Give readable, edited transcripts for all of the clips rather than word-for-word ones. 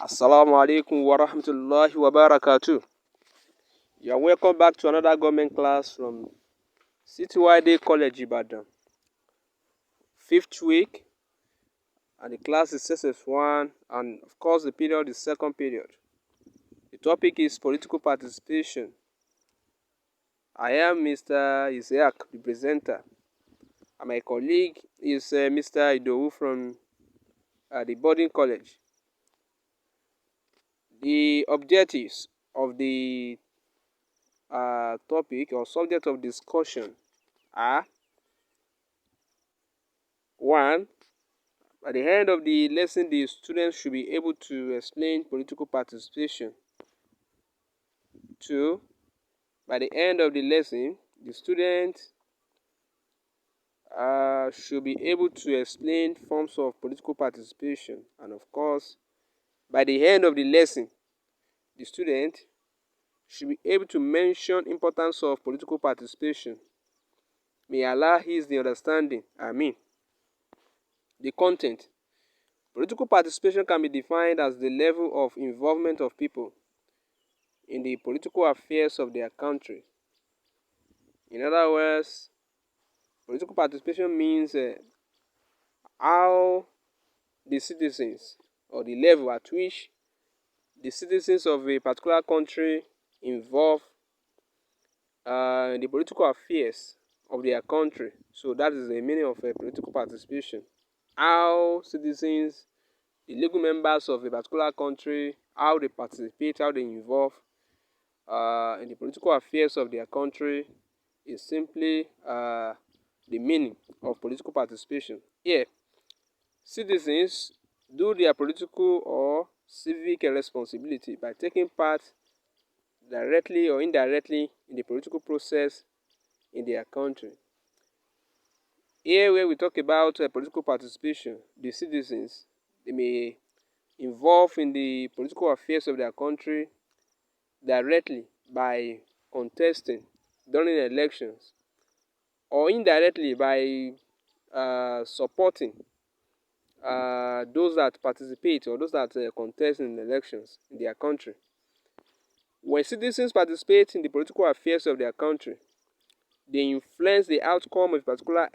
Assalamu alaikum wa rahmatullahi wa barakatuh. You are welcome back to another government class from CTYD College Ibadan. Fifth week, and the class is SS1, and of course the period is second period. The topic is political participation. I am Mr. Isaac, the presenter, and my colleague is Mr. Idowu from the boarding college. The objectives of the topic or subject of discussion are: 1. At the end of the lesson, the students should be able to explain political participation. 2. By the end of the lesson, the students should be able to explain forms of political participation. And of course, by the end of the lesson, the student should be able to mention importance of political participation. May Allah ease the understanding. Ameen. The content. Political participation can be defined as the level of involvement of people in the political affairs of their country. In other words, political participation means how the citizens, or the level at which the citizens of a particular country involve in the political affairs of their country. So that is the meaning of political participation. How citizens, the legal members of a particular country, how they participate, how they involve in the political affairs of their country is simply the meaning of political participation. Here, citizens do their political or civic responsibility by taking part directly or indirectly in the political process in their country. Here, where we talk about political participation, the citizens, they may involve in the political affairs of their country directly by contesting during elections, or indirectly by supporting those that participate or those that contest in elections in their country. When citizens participate in the political affairs of their country, they influence the outcome of a particular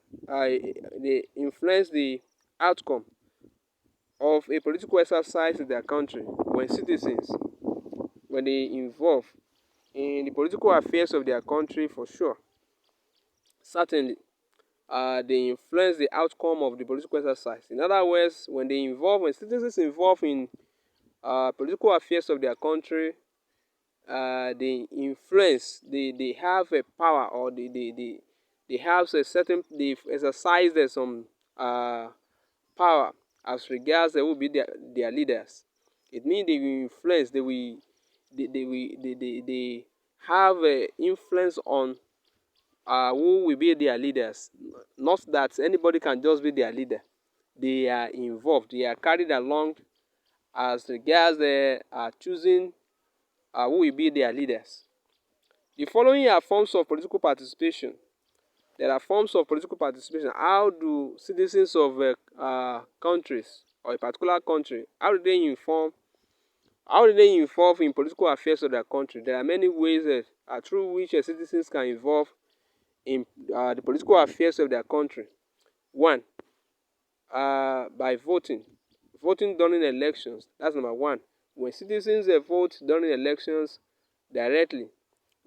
they influence the outcome of a political exercise in their country. When citizens, when they involve in the political affairs of their country, for sure, certainly, they influence the outcome of the political exercise. In other words, when citizens involve in political affairs of their country, they influence, they have a power, or they have a certain, they exercise some power as regards they will be their leaders. It means they will influence, they have influence on who will be their leaders. Not that anybody can just be their leader. They are involved, they are carried along as regards they are choosing who will be their leaders. The following are forms of political participation. There are forms of political participation. How do citizens of countries or a particular country, how do they involve in political affairs of their country? There are many ways through which citizens can involve in the political affairs of their country. 1. By voting. Voting during elections. That's number 1. When citizens vote during elections directly,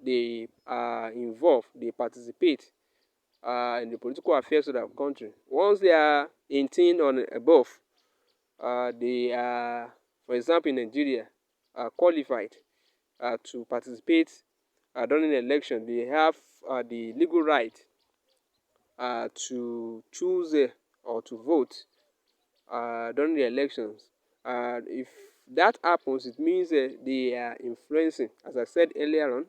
they are involved, they participate in the political affairs of their country. Once they are 18 or above, they are, for example, in Nigeria, qualified to participate during the election. They have the legal right to choose or to vote during the elections. If that happens, it means they are influencing, as I said earlier on,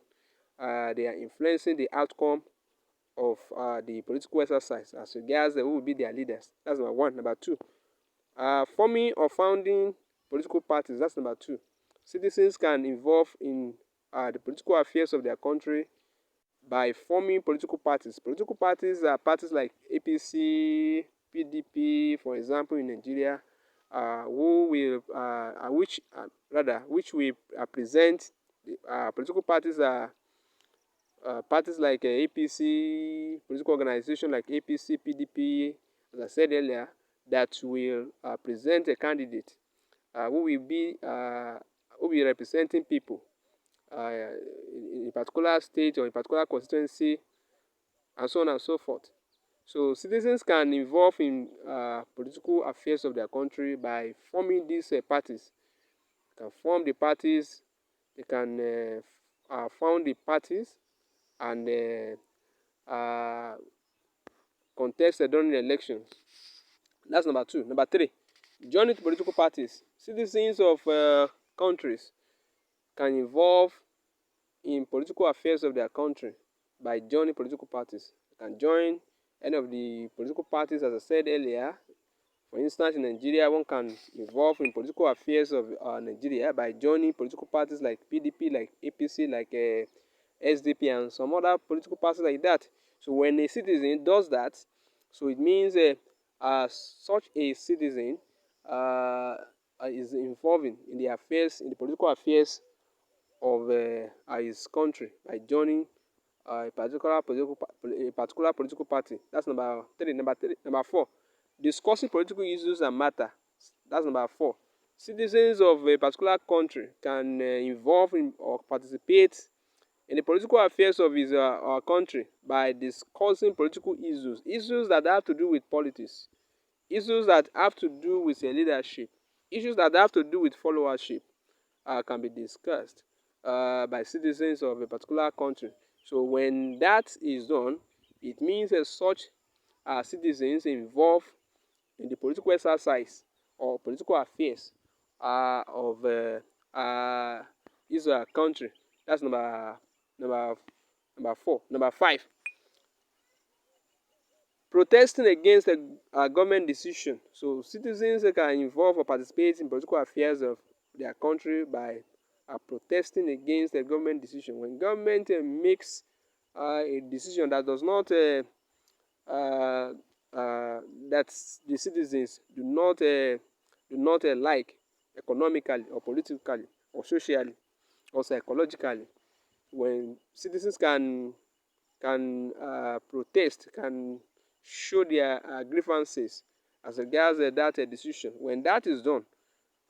they are influencing the outcome of the political exercise as regards who will be their leaders. That's number 1. Number 2, forming or founding political parties. That's number 2. Citizens can involve in the political affairs of their country by forming political parties. Political parties are parties like APC, PDP, for example, in Nigeria, which will present political parties are parties like APC, political organization like APC, PDP, as I said earlier, that will present a candidate who will be representing people in a particular state or a particular constituency, and so on and so forth. So citizens can involve in political affairs of their country by forming these parties. They can form the parties, they can found the parties, and contest during the elections. That's number two. Number three, joining political parties. Citizens of countries can involve in political affairs of their country by joining political parties. They can join any of the political parties, as I said earlier. For instance, in Nigeria, one can involve in political affairs of Nigeria by joining political parties like PDP, like APC, like SDP, and some other political parties like that. So when a citizen does that, so it means such a citizen is involving in the affairs, in the political affairs of his country by joining a particular political party. That's number three. Number four, discussing political issues and matter. That's number four. Citizens of a particular country can involve in or participate in the political affairs of his our country by discussing political issues that have to do with politics, issues that have to do with leadership, issues that have to do with followership can be discussed by citizens of a particular country. So when that is done, it means that such citizens involved in the political exercise or political affairs of his country. That's number number four. Number five, protesting against a government decision. So citizens can involve or participate in political affairs of their country by protesting against a government decision. When government makes a decision that does not uh, that the citizens do not like economically or politically or socially or psychologically, when citizens can protest, can show their grievances as regards that decision. When that is done,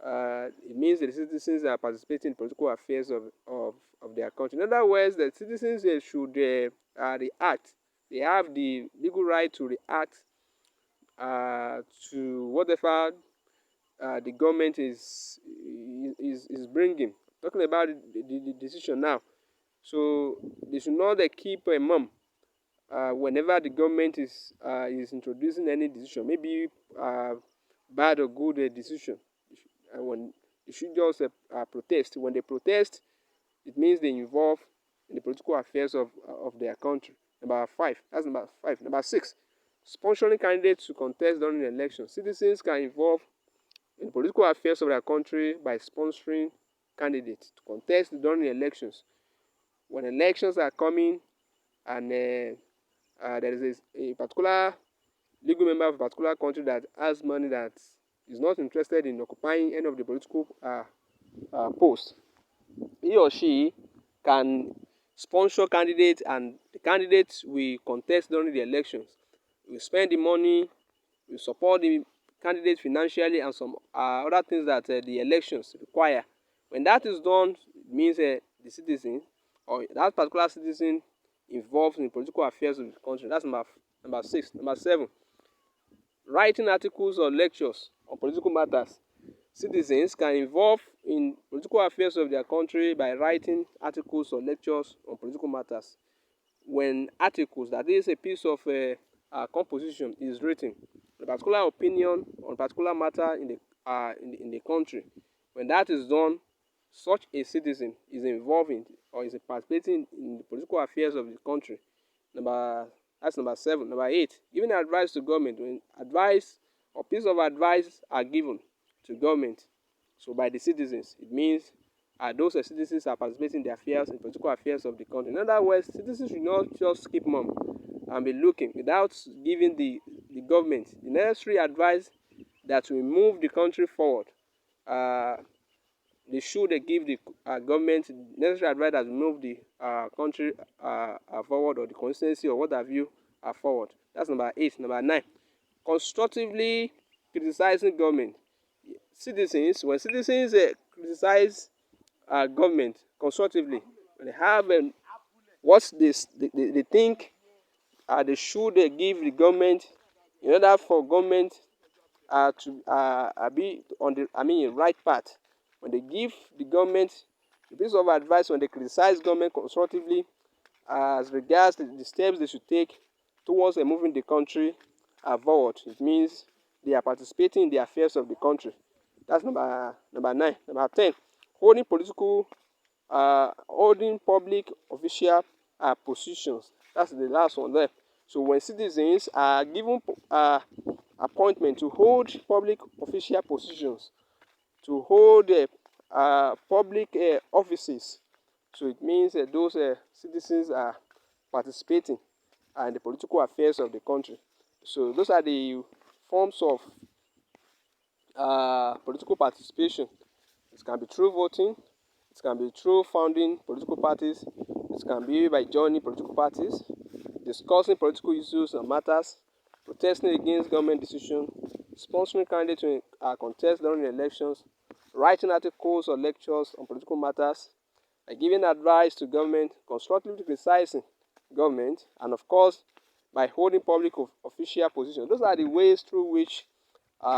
it means that the citizens are participating in political affairs of their country. In other words, the citizens should react. They have the legal right to react to whatever the government is bringing. Talking about the decision now, so they should not keep mum whenever the government is introducing any decision, maybe bad or good decision. And when they should just protest. When they protest, it means they involve in the political affairs of their country. Number five. That's number five. Number six, sponsoring candidates to contest during the election. Citizens can involve in political affairs of their country by sponsoring candidates to contest during the elections. When elections are coming and there is a particular legal member of a particular country that has money that is not interested in occupying any of the political posts, he or she can sponsor candidates, and the candidates will contest during the elections. We spend the money, we support the candidate financially, and some other things that the elections require. When that is done, it means the citizen or that particular citizen involved in political affairs of the country. That's number six. Number seven, writing articles or lectures on political matters. Citizens can involve in political affairs of their country by writing articles or lectures on political matters. When articles, that is a piece of composition, is written, a particular opinion on a particular matter in the country, when that is done, such a citizen is involved in or is participating in the political affairs of the country. That's number seven. Number eight, giving advice to government. When advice or piece of advice are given to government, so by the citizens, it means those citizens are participating in the affairs, in political affairs of the country. In other words, citizens should not just keep mum and be looking without giving the government the necessary advice that will move the country forward. They should give the government necessary advice that will move the country forward, or the constituency, or what have you, forward. That's number 8. Number 9, constructively criticizing government. When citizens criticize government constructively, when they have what they think they should give the government in order for government to be on the right path. When they give the government a piece of advice, when they criticize government constructively as regards the steps they should take towards moving the country forward, it means they are participating in the affairs of the country. That's number 9. Number 10, holding public official positions. That's the last one there. So when citizens are given appointment to hold public official positions, to hold public offices, so it means those citizens are participating in the political affairs of the country. So those are the forms of political participation. It can be through voting, it can be through founding political parties, it can be by joining political parties, discussing political issues and matters, protesting against government decisions, sponsoring candidates to contest during elections, writing articles or lectures on political matters, giving advice to government, constructively criticizing government, and of course, by holding public official positions. Those are the ways through which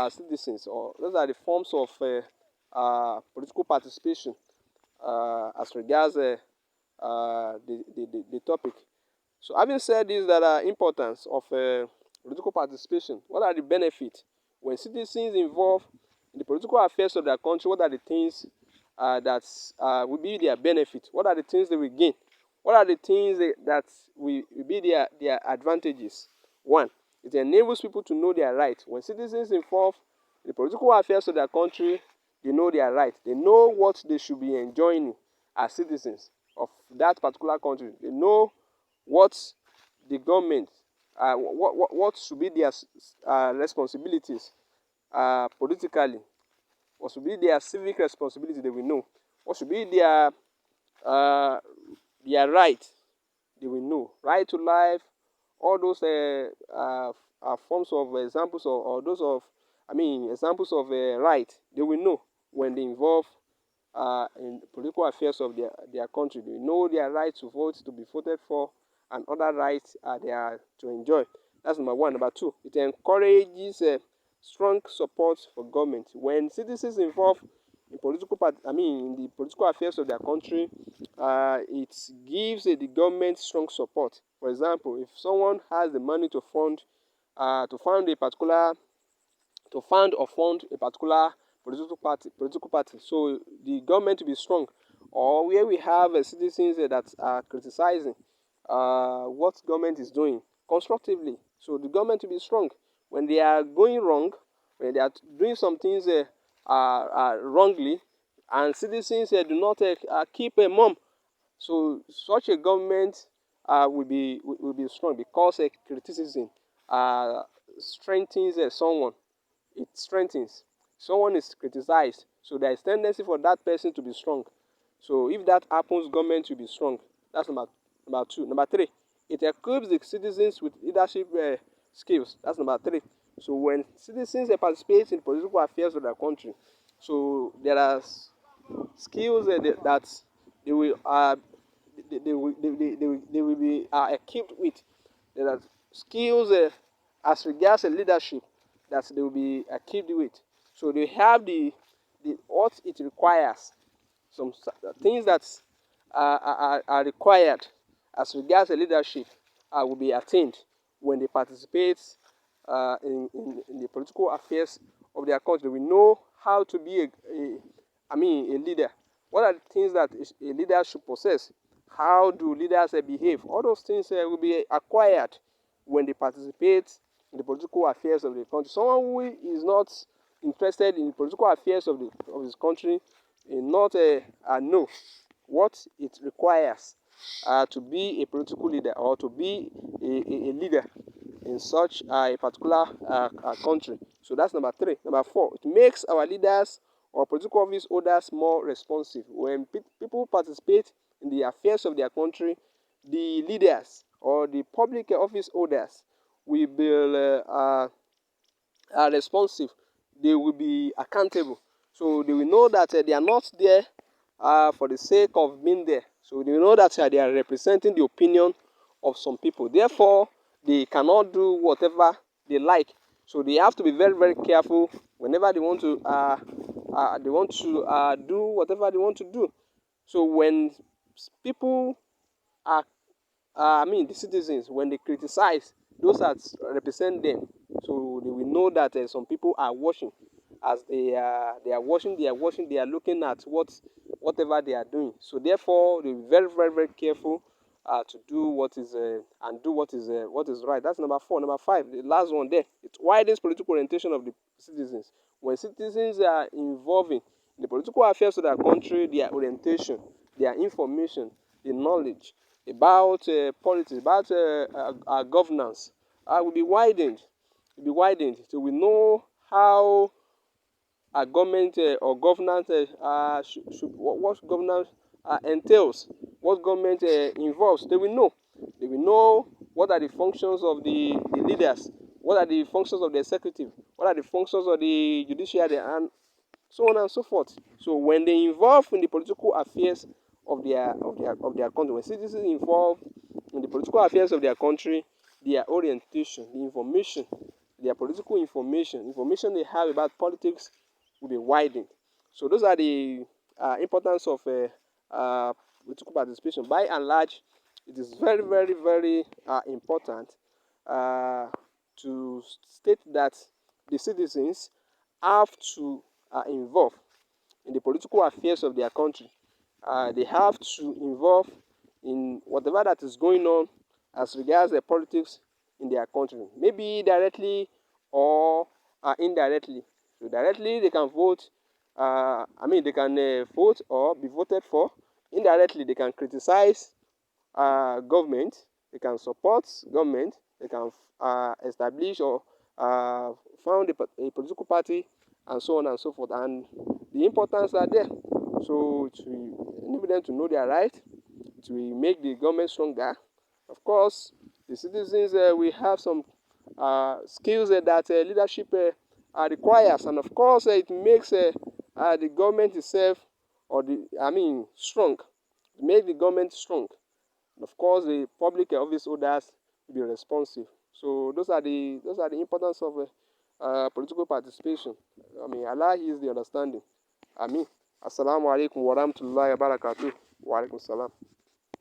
citizens, or those are the forms of political participation as regards the topic. So having said this, that are importance of political participation, what are the benefits when citizens involved in the political affairs of their country? What are the things that will be their benefit? What are the things they will gain? What are the things that will be their advantages? One, it enables people to know their rights. When citizens involved in the political affairs of their country, they know their rights. They know what they should be enjoying as citizens of that particular country. They know what the government, what should be their responsibilities politically, what should be their civic responsibility. They will know what should be their right. They will know right to life. All those forms of examples, or those of examples of right. They will know when they involve in political affairs of their country. They know their right to vote, to be voted for, and other rights they are to enjoy. That's number 1. Number 2, it encourages strong support for government. When citizens involved in in the political affairs of their country, it gives the government strong support. For example, if someone has the money to fund or fund a particular political party, so the government will be strong. Or where we have citizens that are criticizing what government is doing constructively, so the government will be strong. When they are going wrong, when they are doing some things wrongly, and citizens do not keep mum, so such a government will be strong, because criticism strengthens someone. It strengthens. Someone is criticized, so there is tendency for that person to be strong. So if that happens, government will be strong. That's number 2. Number 3, it equips the citizens with leadership skills. That's number 3. So when citizens participate in political affairs of their country, so there are skills that they will they will be equipped with. There are skills as regards leadership that they will be equipped with. So they have the what it requires. Some things that are required as regards leadership will be attained when they participate in the political affairs of their country. We know how to be a leader. What are the things that a leader should possess? How do leaders behave? All those things will be acquired when they participate in the political affairs of the country. Someone who is not interested in the political affairs of his country will not know what it requires to be a political leader, or to be a leader in such a particular country. So that's number 3. Number 4, it makes our leaders or political office holders more responsive. When people participate in the affairs of their country, the leaders or the public office holders will be responsive. They will be accountable. So they will know that they are not there for the sake of being there. So they will know that they are representing the opinion of some people. Therefore, they cannot do whatever they like. So they have to be very, very careful whenever they want to do whatever they want to do. So when people are the citizens, when they criticize those that represent them, so they will know that some people are watching. As they are watching, they are looking at whatever they are doing. So therefore, they will be very, very, very careful to do what is and do what is right. That's number 4. Number 5, the last one there. It widens political orientation of the citizens. When citizens are involving in the political affairs of their country, their orientation, their information, the knowledge about politics, about governance, will be widened. Will be widened. So we know how a government or governance what governance entails, what government involves. They will know. They will know what are the functions of the leaders, what are the functions of the executive, what are the functions of the judiciary, and so on and so forth. So when they involve in the political affairs of their country, when citizens involve in the political affairs of their country, their orientation, the information, their political information they have about politics will be widened. So those are the importance of political participation. By and large, it is very, very, very important uh, to state that the citizens have to involve in the political affairs of their country. They have to involve in whatever that is going on as regards the politics in their country, maybe directly or indirectly. So directly they can vote. They can vote or be voted for. Indirectly, they can criticize government. They can support government. They can establish or found a political party, and so on and so forth. And the importance are there. So to enable them to know their right, to make the government stronger. Of course, the citizens will have some skills that leadership requires, and of course, it makes the government itself or strong. Make the government strong. Of course, the public office holders will be responsive. So those are the importance of political participation. Allah is the understanding. Assalamu alaikum wa rahmatullahi wa barakatuh. Wa alaikum salam.